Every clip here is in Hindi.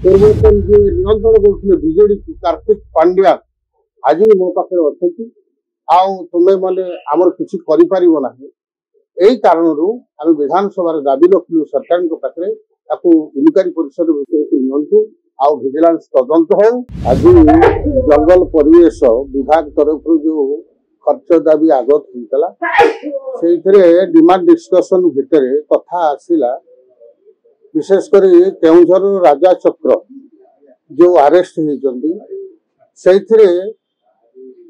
पूर्वतन जे नियंत्रण करते बीजेडी कार्तिक पांड्या आज भी मो पाखे अच्छा आमे मैंने आमर किसी करना यही कारण आम विधानसभा दाबी रखिलु सरकार पाखे इनक्वारी परिषद भितर आउ विजिलेंस तदंत हो। आज जंगल परिवेश विभाग तरफ जो खर्च दाबी आगत होता से डिमांड डिस्कशन भितर कथा आसला विशेषकर केउझर राजा चक्र जो अरेस्ट होती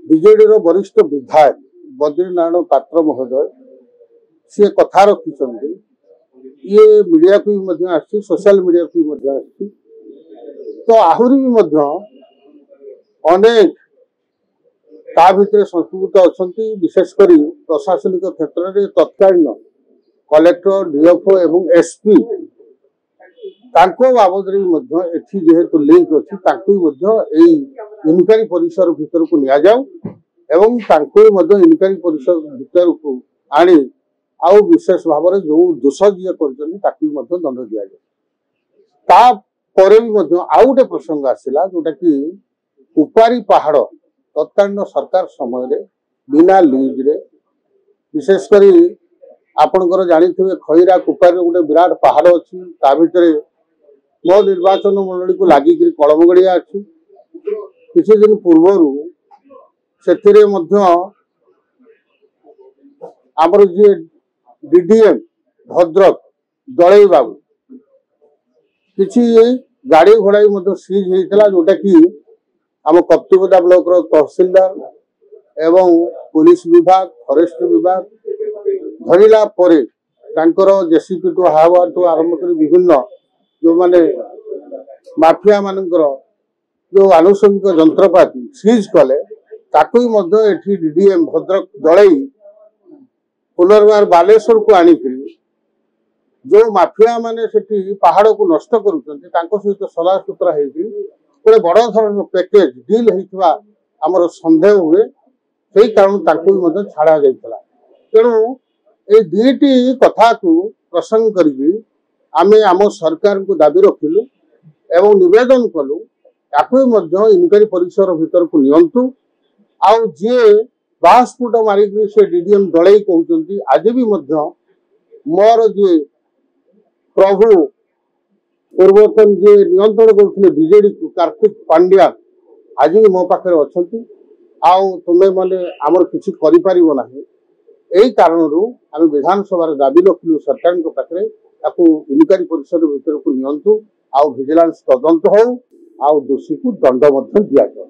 बीजेडी वरिष्ठ विधायक बद्रीनारायण पात्र महोदय सी कथा रखिंट ये मीडिया को भी सोशल मीडिया को भी तो आहरी भी अनेक ता भितर संस्कृत अच्छा विशेषकर प्रशासनिक क्षेत्र में तत्कालीन कलेक्टर डीएफओ एवं एसपी बाबद जेहेतु लिंक अच्छी इनक्वारी परिसर भितर को निया जाऊ एवं इनक्वारी परिसर भितर को आनी आउ विशेष भाव में जो दोष जी कर दंड दि जाए। भी आउ गोटे प्रसंग आसला जोटा कि कुपारी पहाड़ तत्कालीन सरकार समय बिना लीज रे विशेषकर आपणकर जानी खईरा कुपारी गोटे विराट पहाड़ अच्छी ता भितर मो निर्वाचन मंडली को लगिक कलम गड़िया अच्छी किसी दिन पूर्वर से आमर जी डीडीएम भद्रक दलई बाबू किसी गाड़ी घोड़ा सीज होता जोटा कि आम कप्तिपदा ब्लॉक तहसीलदार एवं पुलिस विभाग फॉरेस्ट विभाग धरला जेसीपी टू हावा टू आरंभ कर विभिन्न जो माने माफिया मानकर जो आनुषंगिक जंत्रपाति सीज कले डीडीएम भद्रक दलई पुनर्बार बालेश्वर को आनिक जो माफिया माने सेठी पहाड़ को नष्ट करुँच सहित सला सुतरा गोटे बड़ धरण पैकेज डील होता आमर सन्देह हुए से कारण छाड़ा जाता तेणु ये दुईटी कथा को प्रसंग करी आमे आम सरकार को दाबी रखिलु एवं निवेदन कलु इनक्वारी परिसर भितर को नियंतु आउ जी बास्फुट मारिक से डीडीएम दलई कहते आज भी मोर जी प्रभु पूर्वतन जे नियंत्रण करते बीजेडी कार्तिक पांड्या आज भी मो पाखे अच्छा तुमे मैंने आमर किसी करना यही कारण आम विधानसभा दाबी रखिलु सरकार पाखे इनक्वारी परिषद भितर को नियंतु आउ विजिलेंस तदंत हो आउ दोषी को दंड दि जाए।